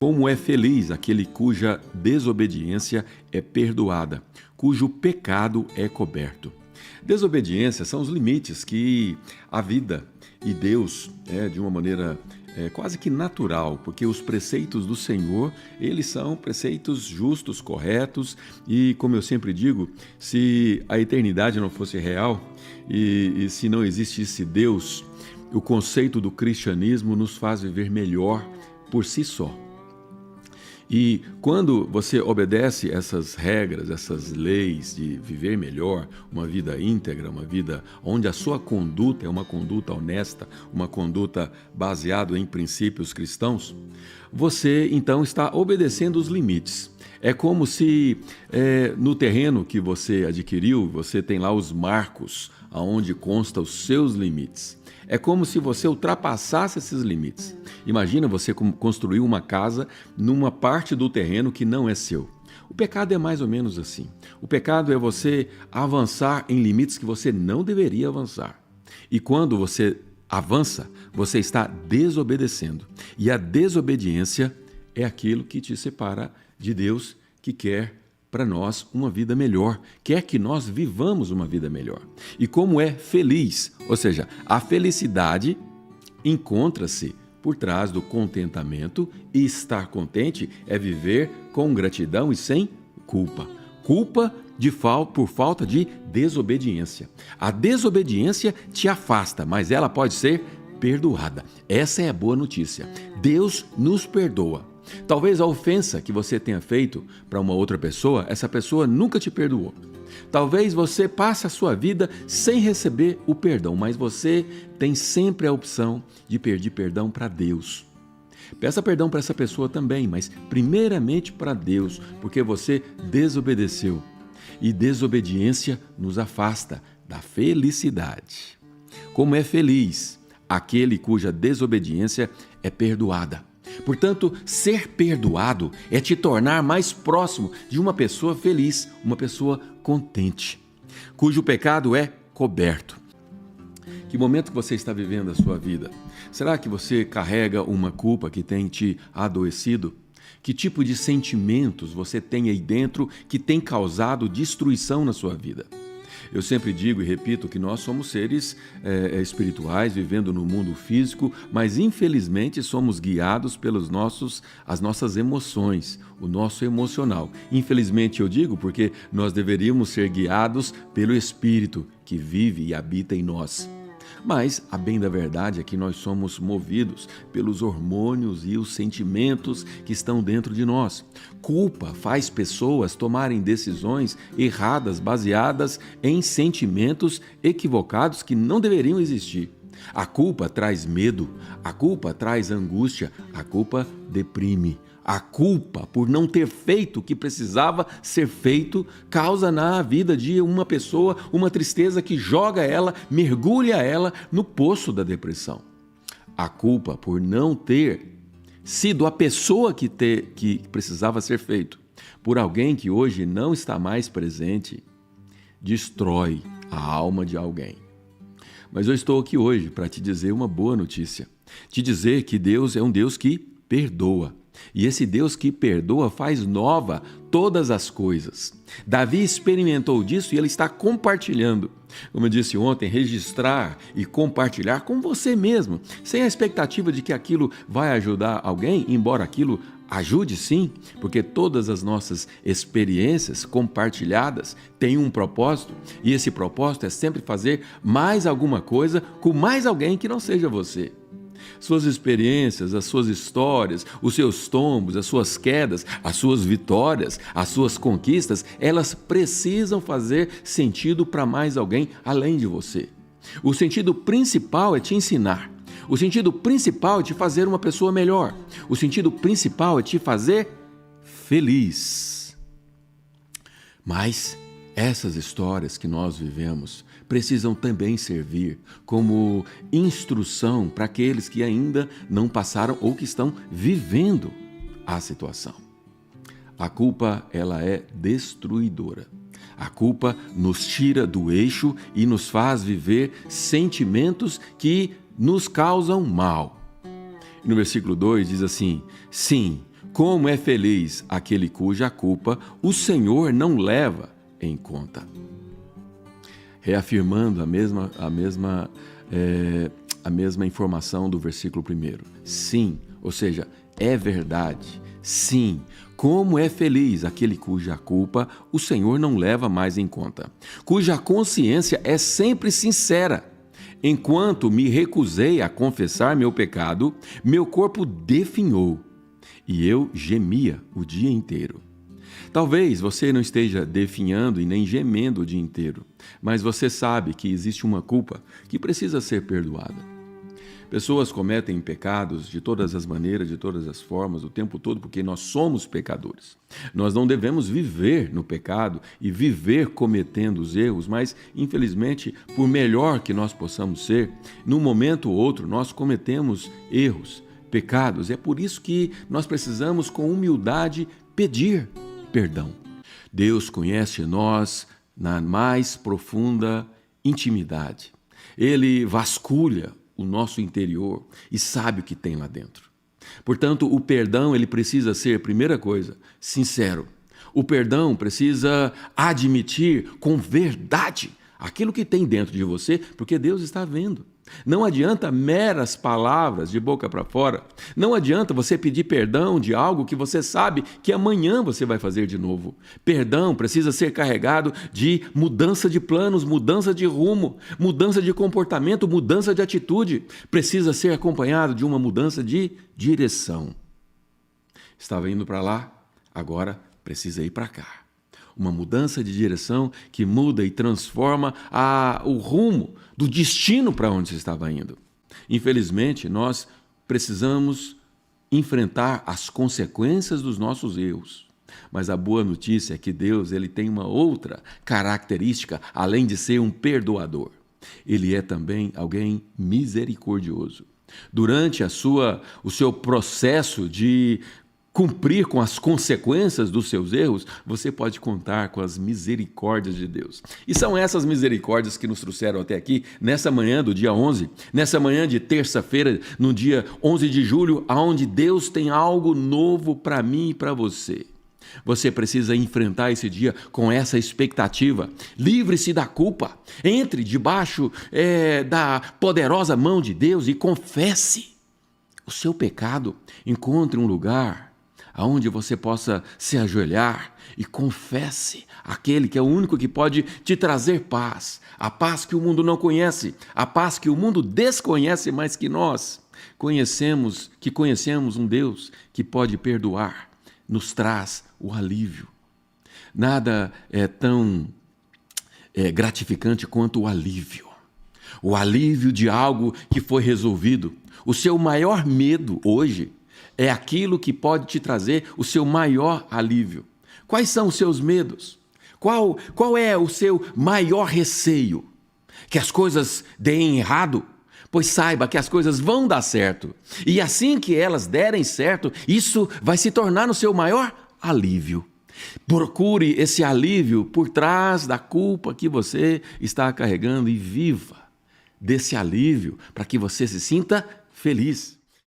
Como é feliz aquele cuja desobediência é perdoada, cujo pecado é coberto. Desobediência são os limites que a vida e Deus, de uma maneira quase que natural, porque os preceitos do Senhor, eles são preceitos justos, corretos, e como eu sempre digo, se a eternidade não fosse real e se não existisse Deus, o conceito do cristianismo nos faz viver melhor por si só. E quando você obedece essas regras, essas leis de viver melhor, uma vida íntegra, uma vida onde a sua conduta é uma conduta honesta, uma conduta baseada em princípios cristãos, você então está obedecendo os limites. É como se no terreno que você adquiriu, você tem lá os marcos, aonde consta os seus limites. É como se você ultrapassasse esses limites. Imagina você construir uma casa numa parte do terreno que não é seu. O pecado é mais ou menos assim. O pecado é você avançar em limites que você não deveria avançar. E quando você avança, você está desobedecendo. E a desobediência é aquilo que te separa de Deus, que quer para nós uma vida melhor, quer que nós vivamos uma vida melhor. E como é feliz, ou seja, a felicidade encontra-se por trás do contentamento, e estar contente é viver com gratidão e sem culpa. Culpa por falta de desobediência. A desobediência te afasta, mas ela pode ser perdoada. Essa é a boa notícia. Deus nos perdoa. Talvez a ofensa que você tenha feito para uma outra pessoa, essa pessoa nunca te perdoou. Talvez você passe a sua vida sem receber o perdão, mas você tem sempre a opção de pedir perdão para Deus. Peça perdão para essa pessoa também, mas primeiramente para Deus, porque você desobedeceu. E desobediência nos afasta da felicidade. Como é feliz aquele cuja desobediência é perdoada. Portanto, ser perdoado é te tornar mais próximo de uma pessoa feliz, uma pessoa contente, cujo pecado é coberto. Que momento que você está vivendo a sua vida? Será que você carrega uma culpa que tem te adoecido? Que tipo de sentimentos você tem aí dentro que tem causado destruição na sua vida? Eu sempre digo e repito que nós somos seres espirituais vivendo no mundo físico, mas infelizmente somos guiados pelas nossas emoções, o nosso emocional. Infelizmente eu digo porque nós deveríamos ser guiados pelo Espírito que vive e habita em nós. Mas, a bem da verdade, é que nós somos movidos pelos hormônios e os sentimentos que estão dentro de nós. Culpa faz pessoas tomarem decisões erradas, baseadas em sentimentos equivocados que não deveriam existir. A culpa traz medo, a culpa traz angústia, a culpa deprime. A culpa por não ter feito o que precisava ser feito causa na vida de uma pessoa uma tristeza que joga ela, mergulha ela no poço da depressão. A culpa por não ter sido a pessoa que precisava ser feito por alguém que hoje não está mais presente, destrói a alma de alguém. Mas eu estou aqui hoje para te dizer uma boa notícia, te dizer que Deus é um Deus que perdoa. E esse Deus que perdoa faz nova todas as coisas. Davi experimentou disso e ele está compartilhando. Como eu disse ontem, registrar e compartilhar com você mesmo, sem a expectativa de que aquilo vai ajudar alguém, embora aquilo ajude sim, porque todas as nossas experiências compartilhadas têm um propósito, e esse propósito é sempre fazer mais alguma coisa com mais alguém que não seja você. Suas experiências, as suas histórias, os seus tombos, as suas quedas, as suas vitórias, as suas conquistas, elas precisam fazer sentido para mais alguém além de você. O sentido principal é te ensinar. O sentido principal é te fazer uma pessoa melhor. O sentido principal é te fazer feliz. Mas essas histórias que nós vivemos precisam também servir como instrução para aqueles que ainda não passaram ou que estão vivendo a situação. A culpa, ela é destruidora. A culpa nos tira do eixo e nos faz viver sentimentos que nos causam mal. E no versículo 2 diz assim: sim, Como é feliz aquele cuja culpa o Senhor não leva em conta. Reafirmando a mesma informação do versículo 1. Sim, ou seja, é verdade. Sim, como é feliz aquele cuja culpa o Senhor não leva mais em conta, cuja consciência é sempre sincera. Enquanto me recusei a confessar meu pecado, meu corpo definhou e eu gemia o dia inteiro. Talvez você não esteja definhando e nem gemendo o dia inteiro, mas você sabe que existe uma culpa que precisa ser perdoada. Pessoas cometem pecados de todas as maneiras, de todas as formas, o tempo todo, porque nós somos pecadores. Nós não devemos viver no pecado e viver cometendo os erros, mas, infelizmente, por melhor que nós possamos ser, num momento ou outro nós cometemos erros, pecados. É por isso que nós precisamos, com humildade, pedir perdão. Deus conhece nós na mais profunda intimidade. Ele vasculha o nosso interior e sabe o que tem lá dentro. Portanto, o perdão ele precisa ser, primeira coisa, sincero. O perdão precisa admitir com verdade aquilo que tem dentro de você, porque Deus está vendo. Não adianta meras palavras de boca para fora. Não adianta você pedir perdão de algo que você sabe que amanhã você vai fazer de novo. Perdão precisa ser carregado de mudança de planos, mudança de rumo, mudança de comportamento, mudança de atitude. Precisa ser acompanhado de uma mudança de direção. Estava indo para lá, agora precisa ir para cá. Uma mudança de direção que muda e transforma o rumo do destino para onde você estava indo. Infelizmente, nós precisamos enfrentar as consequências dos nossos erros. Mas a boa notícia é que Deus ele tem uma outra característica, além de ser um perdoador. Ele é também alguém misericordioso. Durante o seu processo de cumprir com as consequências dos seus erros, você pode contar com as misericórdias de Deus. E são essas misericórdias que nos trouxeram até aqui, nessa manhã do dia 11, nessa manhã de terça-feira, no dia 11 de julho, onde Deus tem algo novo para mim e para você. Você precisa enfrentar esse dia com essa expectativa. Livre-se da culpa. Entre debaixo da poderosa mão de Deus e confesse o seu pecado. Encontre um lugar aonde você possa se ajoelhar e confesse aquele que é o único que pode te trazer paz, a paz que o mundo não conhece, a paz que o mundo desconhece, mas que nós conhecemos um Deus que pode perdoar, nos traz o alívio. Nada é tão gratificante quanto o alívio de algo que foi resolvido. O seu maior medo hoje é aquilo que pode te trazer o seu maior alívio. Quais são os seus medos? Qual é o seu maior receio? Que as coisas deem errado? Pois saiba que as coisas vão dar certo. E assim que elas derem certo, isso vai se tornar o seu maior alívio. Procure esse alívio por trás da culpa que você está carregando e viva desse alívio para que você se sinta feliz.